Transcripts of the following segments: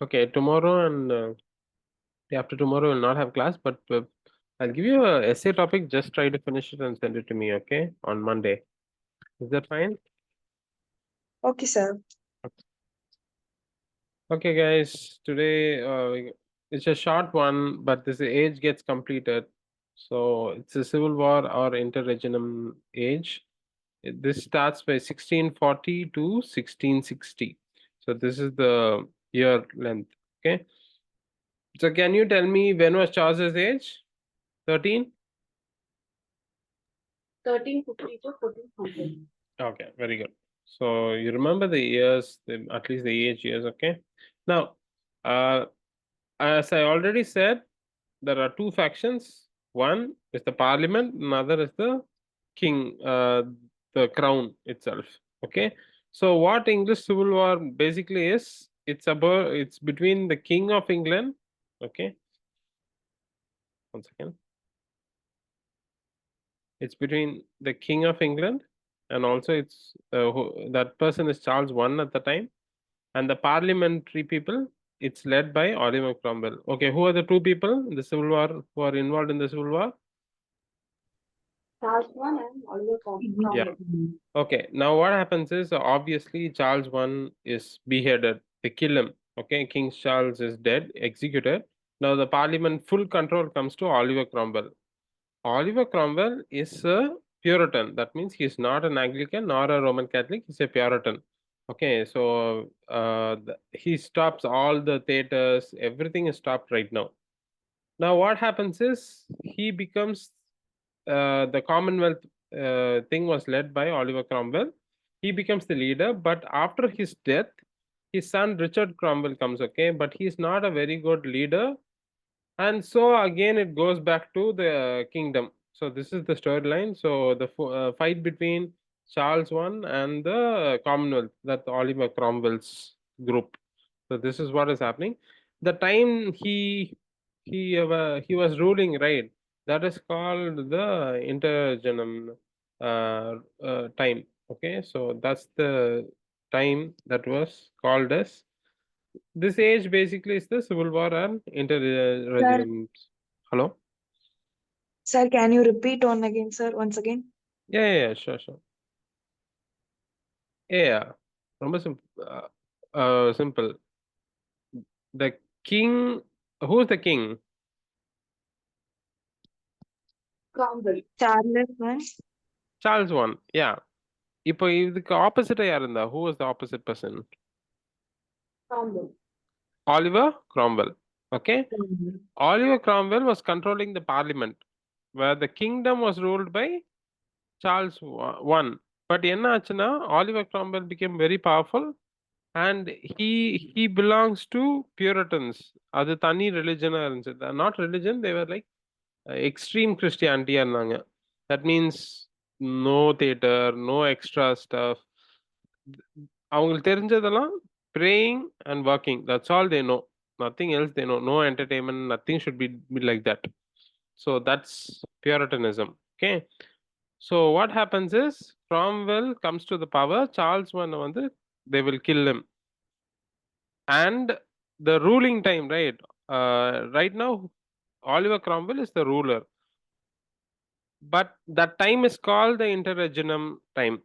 Okay, tomorrow and day after tomorrow will not have class, but I'll give you a essay topic. Just try to finish it and send it to me, okay, on Monday. Is that fine? Okay, sir. Okay, guys. Today it's a short one, but this age gets completed. So it's a civil war or interregnum age. This starts by 1640 to 1660. So this is the year length. Okay. So can you tell me when was Charles's age? 13? 1350 to 1400. Okay, very good. So you remember the years, at least the age years, okay? Now, uh, as I already said, there are two factions. One is the parliament, another is the king, the crown itself. Okay. So what English Civil War basically is, it's between the King of England. Okay. One second. It's between the King of England, and also that person is Charles I at the time, and the parliamentary people. It's led by Oliver Cromwell. Okay, who are the two people in the Civil War who are involved in the Civil War? Charles one and Oliver Yeah. Cromwell. Okay. Now what happens is obviously Charles I is beheaded. They kill him. Okay. King Charles is dead, executed. Now the parliament full control comes to Oliver Cromwell. Oliver Cromwell is a Puritan. That means he's not an Anglican nor a Roman Catholic. He's a Puritan. Okay. So he stops all the theaters. Everything is stopped right now. Now what happens is he becomes the Commonwealth thing was led by Oliver Cromwell. He becomes the leader, but after his death, his son Richard Cromwell comes, okay, but he's not a very good leader. And so again, it goes back to the kingdom. So this is the storyline. So the fight between Charles I and the Commonwealth, that Oliver Cromwell's group. So this is what is happening. The time he was ruling, right? That is called the interregnum time. Okay, so that's the time that was called as. This age basically is the Civil War and Sir, interregnum. Hello. sir, can you repeat on again, sir, once again? Yeah, sure, sure. Yeah, ரொம்ப simple. The king, who's the king? Cromwell. Charles one. Charles I. Yeah. இப்போ இதுக்கு ஆப்போசிட்டா யார் இருந்தா? Who was the opposite person? Cromwell. Oliver Cromwell. Okay. Cromwell. Oliver Cromwell was controlling the parliament, where the kingdom was ruled by Charles I. But என்ன ஆச்சுன்னா Oliver Cromwell became very powerful, and he belongs to Puritans. அது தனி ரிலிஜனா இருந்துச்சு. Not religion, they were like extreme Christianity இருந்தாங்க. That means no theater, no extra stuff. அவங்களுக்கு தெரிஞ்சதெல்லாம் praying and working. That's all they know. Nothing else they know. No entertainment, nothing should be like that. So that's Puritanism. Okay. So what happens is Cromwell comes to the power. Charles I வந்து they will kill him. And the ruling time, right? Right now, Oliver Cromwell is the ruler. But that time is called the interregnum time.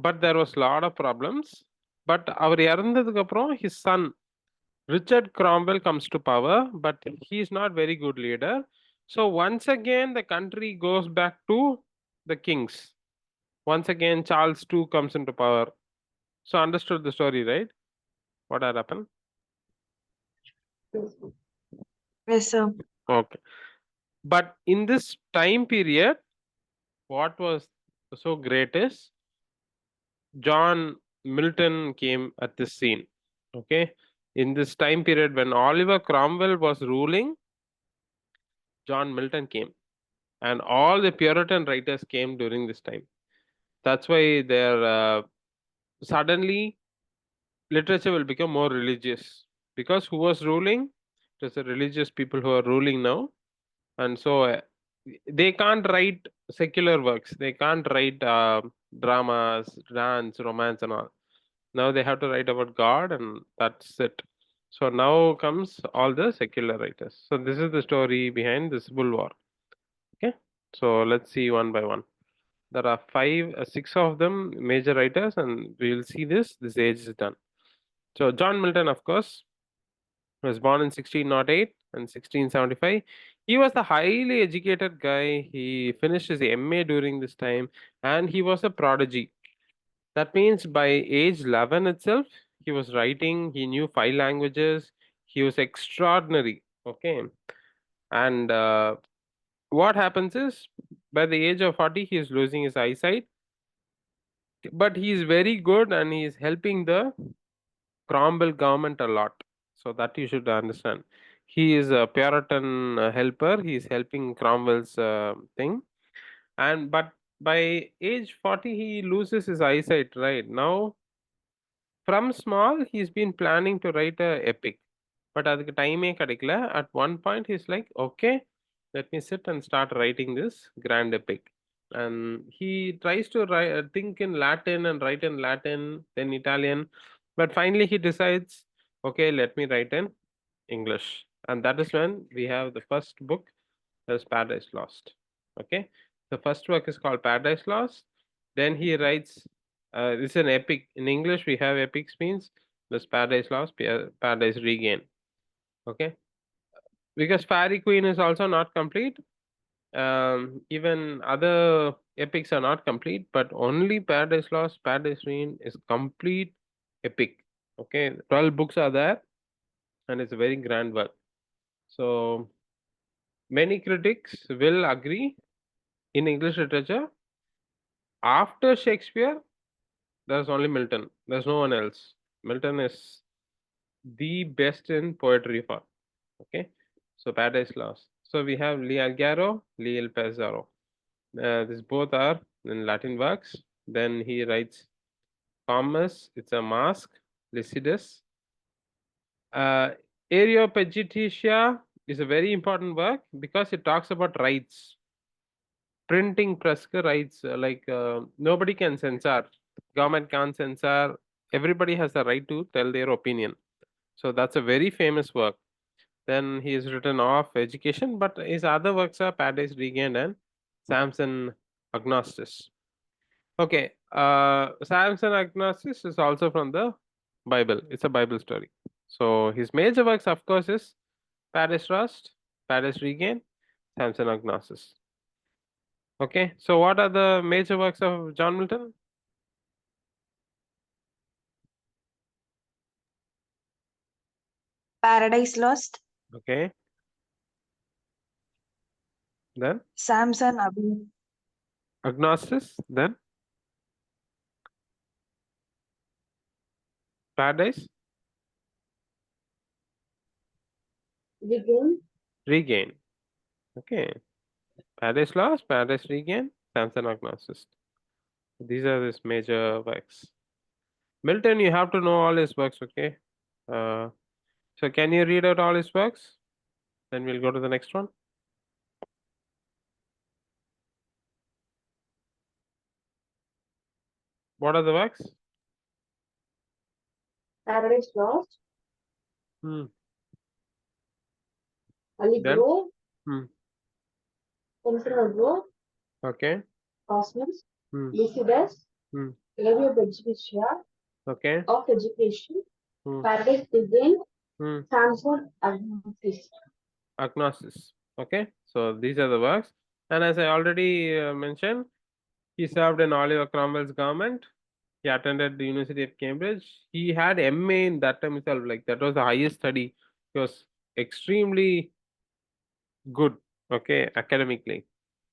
But there was a lot of problems. But அவர் இறந்ததுக்கு அப்புறம் his son Richard Cromwell comes to power, but he is not very good leader. So once again, the country goes back to the kings. Once again, Charles II comes into power. So understood the story, right? What had happened? Yes, sir. Okay. But in this time period, what was so great is John Milton came at this scene. Okay. In this time period when Oliver Cromwell was ruling, John Milton came. And all the Puritan writers came during this time. That's why suddenly literature will become more religious. Because who was ruling? It was the religious people who are ruling now. And so they can't write secular works. They can't write dramas, dance, romance, and all. Now they have to write about God, and that's it. So now comes all the secular writers. So this is the story behind the Civil War. Okay. So let's see one by one. There are six of them major writers, and we will see this. This age is done. So John Milton, of course, was born in 1608 and 1675. He was a highly educated guy. He finished his MA during this time, and he was a prodigy. That means by age 11 itself, he was writing. He knew five languages. He was extraordinary. Okay, and what happens is, by the age of 40, he is losing his eyesight, but he is very good and he is helping the Cromwell government a lot. So that you should understand. He is a Puritan helper. He is helping Cromwell's thing. And but by age 40, he loses his eyesight. Right now, from small, he's been planning to write a epic. But அதுக்கு டைமே கிடைக்கல. At one point, he's like, okay, let me sit and start writing this grand epic. And he tries to think in Latin and write in Latin, then Italian. But finally, he decides, okay, let me write in English. And that is when we have the first book, that's Paradise Lost. Okay, the first work is called Paradise Lost. Then he writes, it's an epic. In English, we have epics means this Paradise Lost, Paradise Regain. Okay, because Fairy Queen is also not complete. Even other epics are not complete, but only Paradise Lost, Paradise Regain is complete epic. Okay, 12 books are there, and it's a very grand work. So many critics will agree in English literature, after Shakespeare, there's only Milton. There's no one else. Milton is the best in poetry for. Okay, so Paradise Lost. So we have Lialgaro, Liel Pesaro. These both are in Latin works. Then he writes Comus, it's a mask, Lycidas. Uh, Areopagitica is a very important work because it talks about rights. Printing press rights, nobody can censor. Government can't censor. Everybody has the right to tell their opinion. So that's a very famous work. Then he has written off education, but his other works are Paradise Regained and Samson Agnostus. Okay, Samson Agnostus is also from the Bible. It's a Bible story. So his major works, of course, is Paradise Lost, Paradise Regained, Samson Agnostus. Okay, so what are the major works of John Milton? Paradise Lost, Okay, then Samson Agnostus, then Paradise Begin. Regain. Okay, Paradise Lost, Paradise Regain, Samson Agnostus. These are his major works. Milton, you have to know all his works, okay? Uh, so can you read out all his works? Then we'll go to the next one. What are the works? Paradise Lost, Hmm. Then? Allegro, Hmm. Conservo, Okay. Cosmos, Hmm. Lycidas, Hmm. Area of Education, Okay. of Education, Hmm. Paradise Begin, Hmm. Samson Agnosis. Agnosis. Okay. So these are the works. And as I already mentioned, he served in Oliver Cromwell's government. He attended the University of Cambridge. He had MA in that time itself. Like that was the highest study. He was extremely good, okay, academically.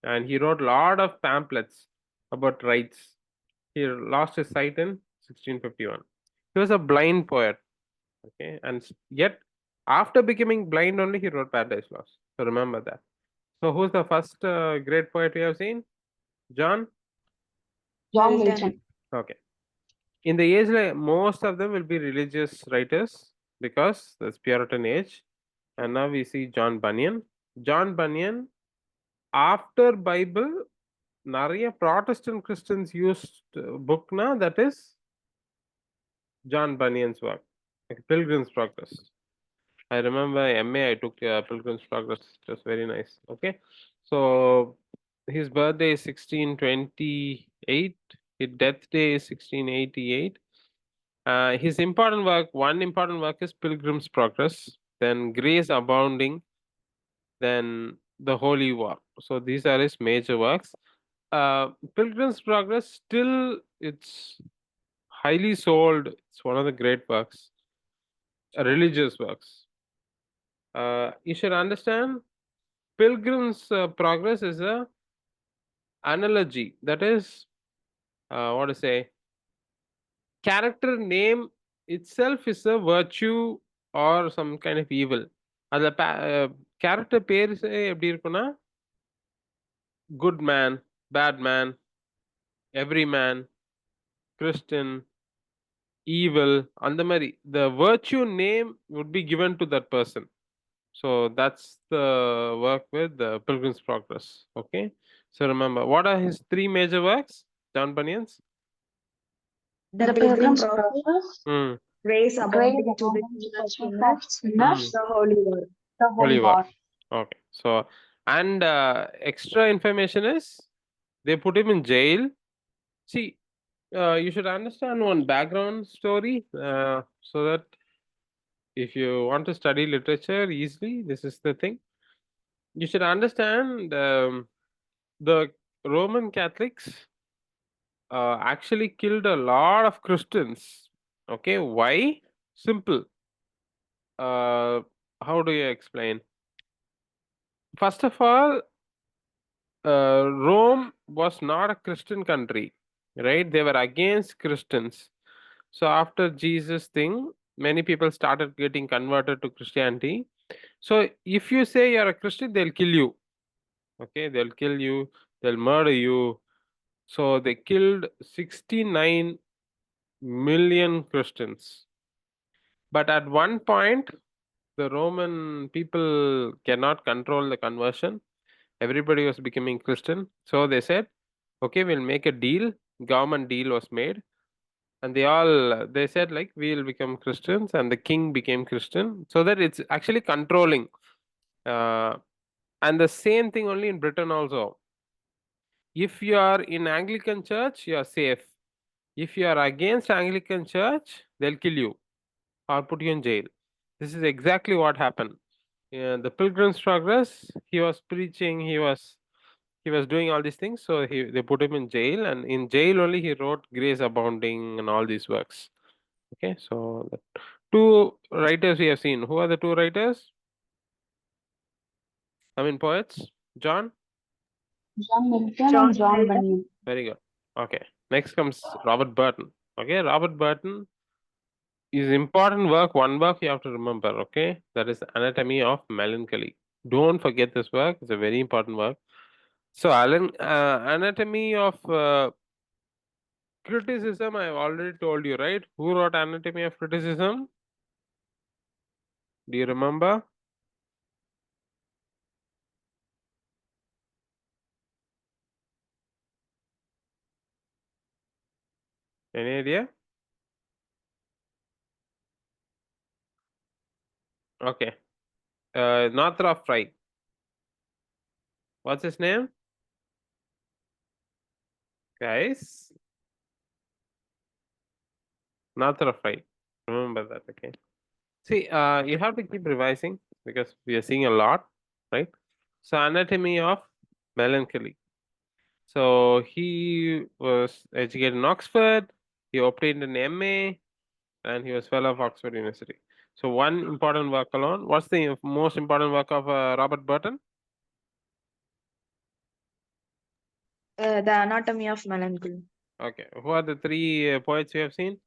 And he wrote a lot of pamphlets about rights. He lost his sight in 1651. He was a blind poet, okay, and yet after becoming blind only he wrote Paradise Lost. So remember that. So who's the first great poet we have seen? John? John Milton. Okay. In the age, like, most of them will be religious writers because that's Puritan age. And now we see John Bunyan. John Bunyan, after Bible, நிறைய Protestant Christians used book na, that is John Bunyan's work, like Pilgrim's Progress. I remember MA I took Pilgrim's Progress. It was very nice. Okay, so his birthday is 1628. His death day is 1688. His important work, one important work is Pilgrim's Progress, then Grace Abounding, then the Holy War. So these are his major works. Pilgrim's Progress still it's highly sold. It's one of the great works, religious works. You should understand Pilgrim's Progress is a analogy. That is, what to say, character name itself is a virtue or some kind of evil. அந்த character பேர் எப்படி இருக்குன்னா good man, bad man, every man, Christian, evil அந்த மாதிரி the virtue name would be given to that person. So that's the work with the Pilgrim's Progress. Okay, so remember what are his three major works, John Bunyan's? The The Pilgrim Pilgrim's Progress, Progress, Hmm. Grace Grace Abounding to the Abounding Chief to the of Chief of Sinners, Sinners, the Holy War. the Holy Holy War. War. Okay, so and extra information is they put him in jail. See, you should understand one background story so that if you want to study literature easily, this is the thing. You should understand the Roman Catholics actually killed a lot of Christians. Okay, why? Simple. How do you explain? First of all, Rome was not a Christian country, right? They were against Christians. So after Jesus thing, many people started getting converted to Christianity. So if you say you're a Christian, they'll kill you. Okay, they'll kill you, they'll murder you. So they killed 69 million Christians. But at one point, the Roman people cannot control the conversion. Everybody was becoming Christian. So they said, okay, we'll make a deal. Government deal was made. And they said, like, we'll become Christians. And the king became Christian. So that it's actually controlling. Uh, and the same thing only in Britain also. If you are in Anglican church, you are safe. If you are against Anglican church, they'll kill you or put you in jail. This is exactly what happened. The Pilgrim's Progress, he was preaching, he was doing all these things, so they put him in jail, and in jail only he wrote Grace Abounding and all these works. Okay, so the two writers we have seen. Who are the two writers? I mean poets. John? John Milton John and John Milton. Bunyan. Very good. Okay. Next comes Robert Burton. Okay, Robert Burton is important work. One work you have to remember. Okay, that is Anatomy of Melancholy. Don't forget this work. It's a very important work. So, Anatomy of Criticism, I've already told you, right? Who wrote Anatomy of Criticism? Do you remember? Any idea? Okay. Northrop Frye. What's his name? Guys? Northrop Frye. Remember that, okay? See, you have to keep revising because we are seeing a lot, right? So, Anatomy of Melancholy. So, he was educated in Oxford. He obtained an MA and he was fellow of Oxford University. So one important work alone. What's the most important work of Robert Burton? The Anatomy of Melancholy. Okay. Who are the three poets you have seen?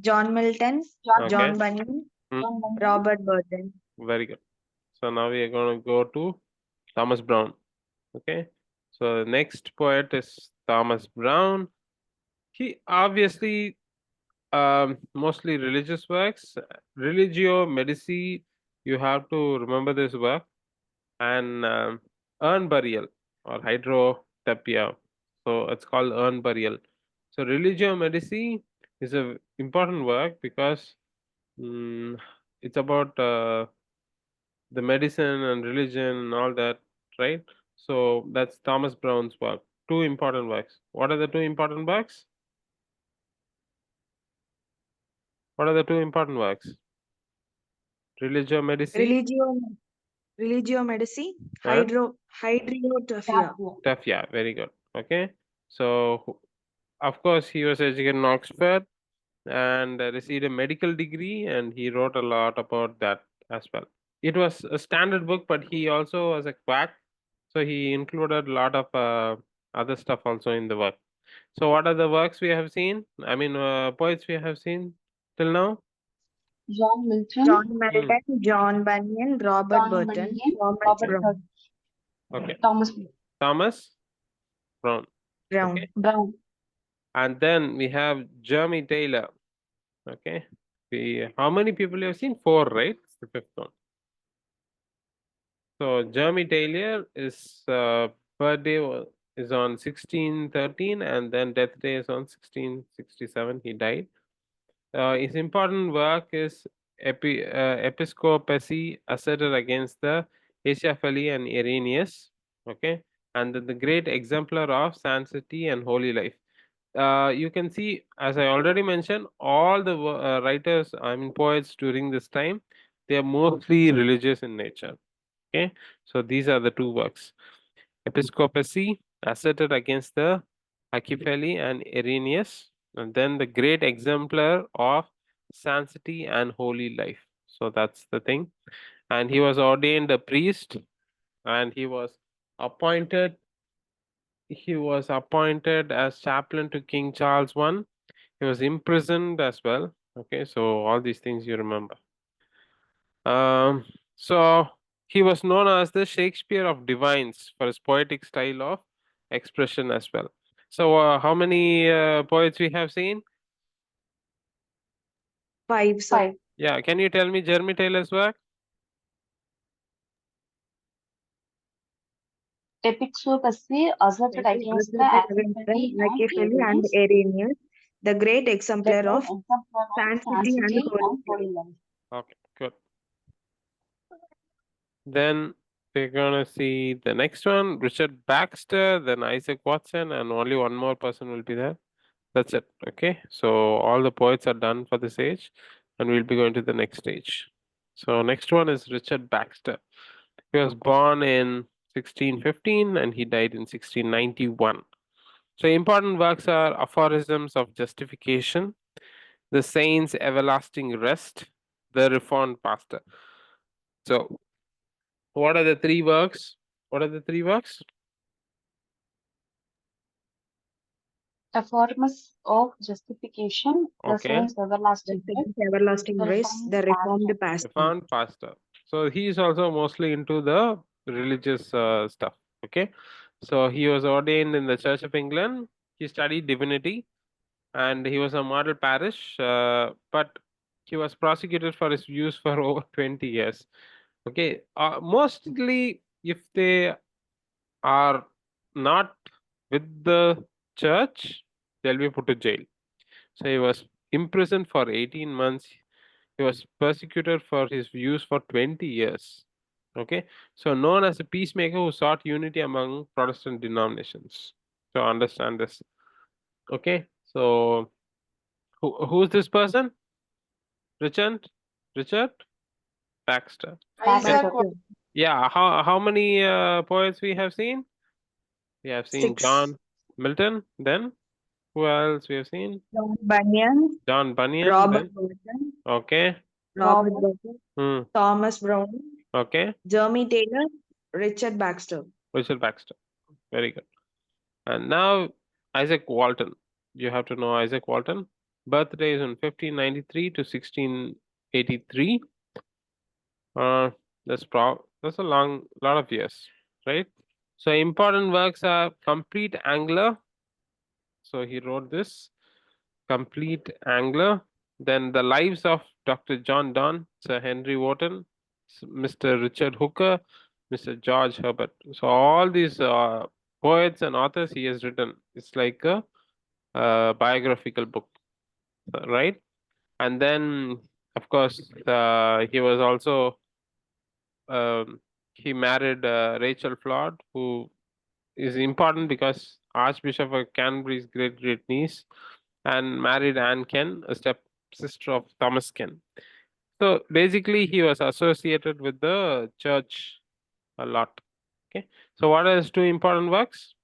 John Milton, Okay. John Bunyan, Hmm. Robert Burton. Very good. So now we are going to go to Thomas Brown. Okay. So the next poet is Thomas Brown. He obviously mostly religious works. Religio Medici. You have to remember this work. And urn burial or hydrotapia. So it's called urn burial. So Religio Medici is a important work because Mm, it's about the medicine and religion and all that, right? So that's Thomas Brown's work. Two important works. What are the two important works? What are the two important works? Religio Medici Religio, Religio Medici, and Hydriotaphia. Tough. Yeah, very good. Okay. So, of course, he was educated in Oxford and received a medical degree, and he wrote a lot about that as well. It was a standard book, but he also was a quack, so he included a lot of other stuff also in the work. So, what are the works we have seen? I mean, poets we have seen till now? John Milton, John Hmm. Milton, John Bunyan, Robert John Burton, Bunyan, Thomas Robert Brown. Okay. Thomas Thomas Brown. Okay. Brown. Brown, And then we have Jeremy Taylor. Okay. How many people you have seen? Four, right? It's the fifth one. So Jeremy Taylor is birthday is on 1613 and then death day is on 1667. He died. His important work is Episcopacy asserted against the Acaphali and Irenaeus. Okay, and then the great exemplar of sanctity and holy life. You can see, as I already mentioned, all the writers, I mean poets during this time, they are mostly religious in nature. Okay, so these are the two works. Episcopacy asserted against the Acaphali and Irenaeus, and then the great exemplar of sanctity and holy life. So that's the thing. And he was ordained a priest, and appointed he was appointed as chaplain to King Charles I. He was imprisoned as well. Okay, so all these things you remember. Um, so he was known as the Shakespeare of divines for his poetic style of expression as well. So how many poets we have seen? 5, sir. 5. Yeah, can you tell me Jeremy Taylor's work? Episcopacy asserted against the Acaphali and Machiavelli and Arians, Irenaeus, the great the exemplar great of exemplar of sanctity and sanctity holy and holy life. life. Okay, good. Then we're gonna see the next one, Richard Baxter, then Isaac Watson, and only one more person will be there. That's it. Okay. So all the poets are done for this age, and we'll be going to the next stage. So next one is Richard Baxter. He was born in 1615 and he died in 1691. So important works are Aphorisms of Justification, The Saints' Everlasting Rest, The Reformed Pastor. So what are the three works? What are the three works? Aphorisms of justification, the Okay. saints' The everlasting life, saints' everlasting the grace, reformed the reformed pastor. pastor. Reformed Pastor. So he is also mostly into the religious stuff. Okay. So he was ordained in the Church of England. He studied divinity and he was a model parish, but he was prosecuted for his views for over 20 years. Okay. Mostly, if they are not with the church, they'll be put to jail. So he was imprisoned for 18 months. He was persecuted for his views for 20 years. Okay. So known as a peacemaker who sought unity among Protestant denominations. So understand this. Okay. So who's this person? Richard? Richard Baxter. Pastor. Yeah. How many poets we have seen? We have seen 6. John Milton. Then who else we have seen? John Bunyan, John Bunyan. Robert Then Burton, okay. Robert Robert Burton, Hmm. Thomas Brown, Okay. Jeremy Taylor, Richard Baxter. Richard Baxter. Very good. And now Isaac Walton. You have to know Isaac Walton. Birthday is in 1593 to 1683. Uh, that's a lot of years, right? So important works are Complete Angler. So he wrote this Complete Angler. Then the lives of Dr. John Donne, Sir Henry Wotton, Mr. Richard Hooker, Mr. George Herbert. So all these poets and authors he has written. It's like a biographical book, right? And then Of course, he was also he married Rachel Flood, who is important because Archbishop of Canterbury's great niece, and married Anne Ken, a step sister of Thomas Ken. So basically, he was associated with the church a lot. Okay. So what are his two important works?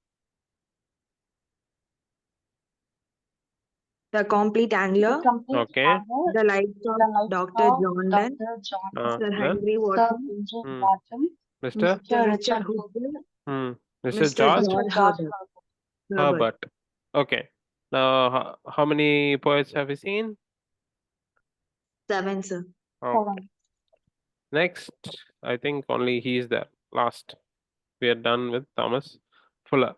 The Complete The Angler, complete Okay. Angler, The Lives The of Life Dr. of John Donne, Dr. John Sir Then Henry Sir Wotton, Benjamin hmm. Wharton, Mr. Mr. Richard Richard Hooker, Hmm. Mr. Mr. George Mr. George George Herbert. Herbert. Herbert. Okay. Now, how many poets have you seen? 7, sir. Okay. 7. Next, I think only he is there. Last, we are done with Thomas Fuller.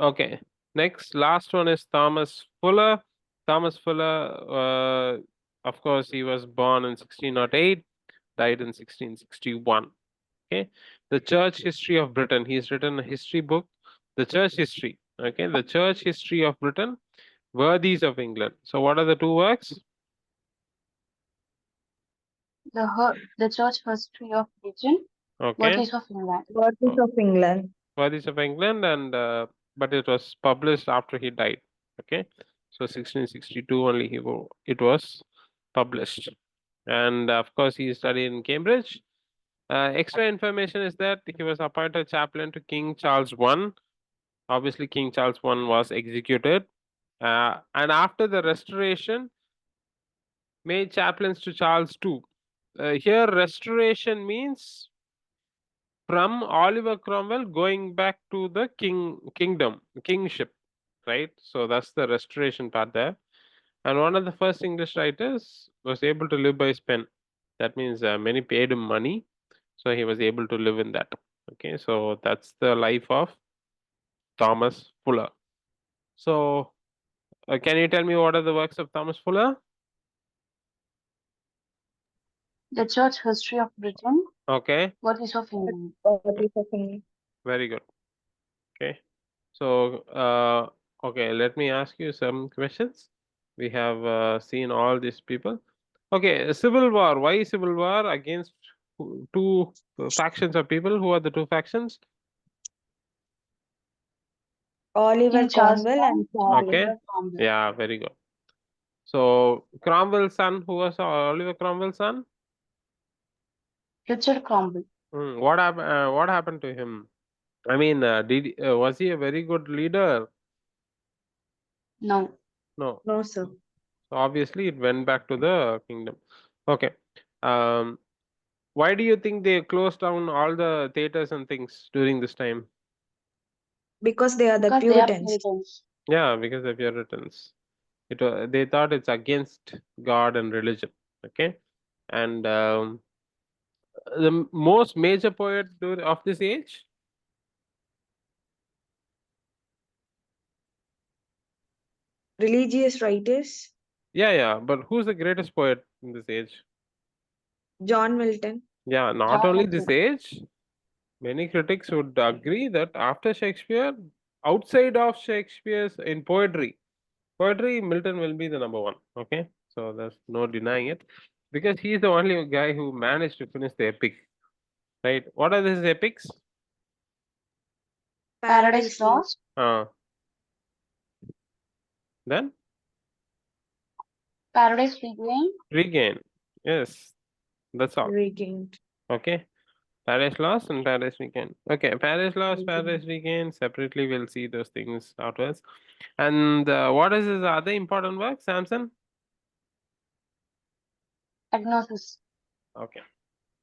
Okay. Next, last one is Thomas Fuller. Thomas Fuller, of course, he was born in 1608, died in 1661. Okay. The Church History of Britain. He's written a history book, the Church History. Okay. The Church History of Britain, Worthies of England. So, what are the two works? The Church History of Religion, Okay. Worthies of England. Worthies of England. Worthies of England, and but it was published after he died. Okay. So 1662 only it was published. And of course, he studied in Cambridge. Extra information is that he was appointed chaplain to King Charles I. Obviously, King Charles I was executed. And after the restoration, made chaplains to Charles II. Here, restoration means from Oliver Cromwell going back to the kingship, right? So that's the restoration part there. And one of the first English writers was able to live by his pen. That means many paid him money, so he was able to live in that. Okay, so that's the life of Thomas Fuller. So, can you tell me what are the works of Thomas Fuller? The Church History of Britain, Okay, Worthies of England. Worthies of England. very good. Okay, so okay, let me ask you some questions. We have seen all these people. Okay, Civil War. Why Civil War against two factions of people? Who are the two factions? Oliver King Charles Cromwell I and and Charles. Okay, Oliver Cromwell. yeah, very good. So Cromwell's son, who was Oliver Cromwell's son? Richard Cromwell. What happened? What happened to him? I mean, was he a very good leader? No. No. No, sir. So obviously, it went back to the kingdom. Okay. Um, why do you think they closed down all the theaters and things during this time? Because they are the Because they are Puritans. Puritans. Yeah, because the Puritans. They thought it's against God and religion. Okay, and the most major poet of this age. Religious writers. Yeah, but who's the greatest poet in this age? John Milton. Yeah, not John only this Milton. age. Many critics would agree that after Shakespeare, outside of Shakespeare's in poetry, Milton will be the number one. Okay, so there's no denying it, because he's the only guy who managed to finish the epic. Right? What are these epics? Paradise Lost. Then Paradise Regained. Regain. Yes, that's all. Regained. Okay. Paradise Lost and Paradise Regained. Okay, Paradise Lost, Regained. Paradise Regained. Separately, we'll see those things afterwards. And what is his other important work, Samson? Agnosis. Okay.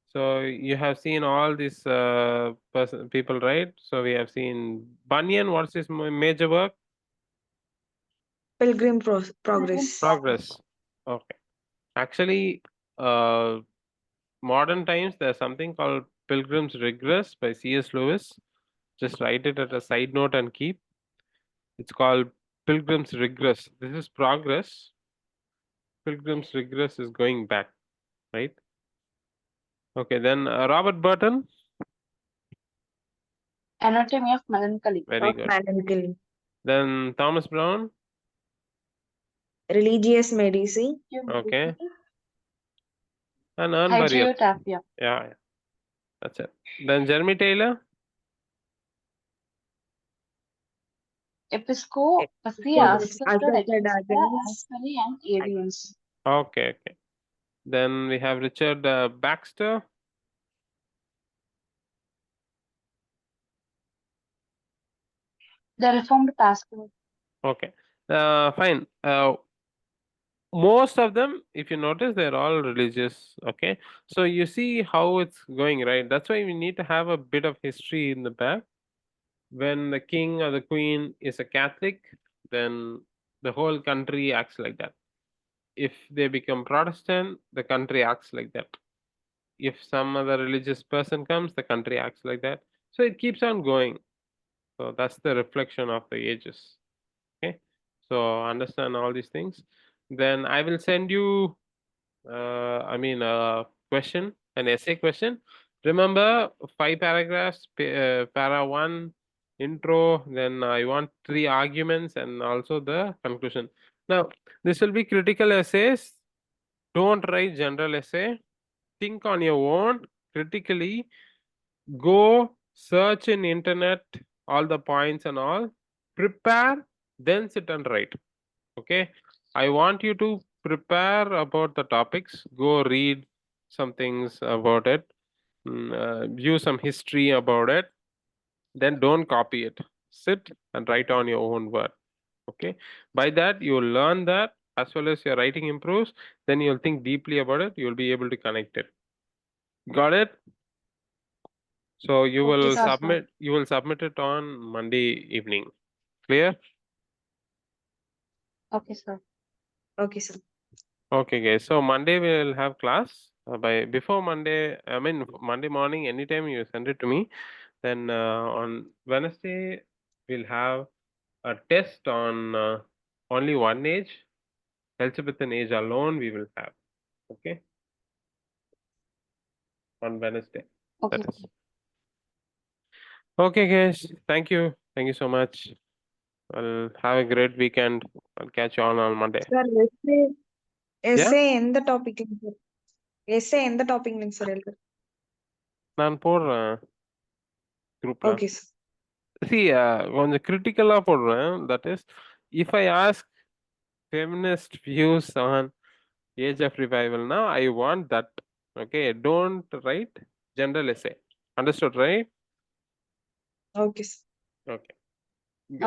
So you have seen all these people, right? So we have seen Bunyan. What's his major work? Pilgrim Progress. Progress. Okay. Actually, modern times there's something called Pilgrim's Regress by C.S. Lewis. Just write it as a side note and keep. It's called Pilgrim's Regress. This is progress. Pilgrim's Regress is going back, right? Okay, then Robert Burton. Anatomy of Melancholy. Very Of good. Melancholy. Then Thomas Brown. Religious Medicine. Okay. and urn burial. Hydrotapia. Yeah, that's it. Then Jeremy Taylor. Episcopacy Yes. asserted Asserted against the against. Assyrian and Arians. Okay. Then we have Richard Baxter. The Reformed pastor. Okay. Fine. Most of them, if you notice, they're all religious. Okay. So you see how it's going, right? That's why we need to have a bit of history in the back. When the king or the queen is a Catholic, then the whole country acts like that. If they become Protestant, the country acts like that. If some other religious person comes, the country acts like that. So it keeps on going. So that's the reflection of the ages. Okay. So understand all these things. Then I will send you, a question, an essay question. Remember 5 paragraphs, para 1, intro, then I want 3 arguments and also the conclusion. Now, this will be critical essays. Don't write general essay. Think on your own critically. Go search in internet all the points and all. Prepare, then sit and write. Okay. I want you to prepare about the topics. Go read some things about it. View some history about it. Then don't copy it. Sit and write on your own word. Okay. By that, you'll learn that as well as your writing improves. Then you'll think deeply about it. You'll be able to connect it. Got it? So you Okay, will Sure, sir. sir. submit it on Monday evening. Clear? Okay, sir. Okay, sir. Okay, guys. So Monday we'll have class. By before Monday, Monday morning, anytime you send it to me. Then on Wednesday we'll have a test on only one age, Elizabethan age alone. We will have. Okay, on Wednesday. Okay, That is. Okay, guys. Thank you so much. I'll have a great weekend. I'll catch you all on Monday. Sir, Yeah, essay in the topic link, sir. Essay in the topic link, sir. நான் போடுறேன் குரூப்ல. Okay, sir. See, கொஞ்சம் கிரிட்டிக்கலா போடுறேன். That is, if I ask feminist views on age of revival now, I want that. Okay, don't write general essay. Understood, right? Okay, sir. Okay.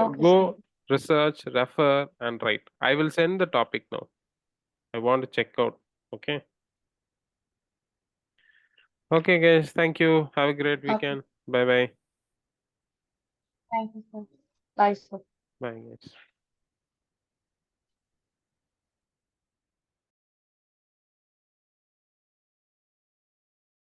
okay, Go sir. research, refer, and write. I will send the topic now. I want to check out. Okay. Okay, guys. Thank you. Have a great Okay. weekend. Bye bye. Thank you, sir. Bye, sir. Bye, guys.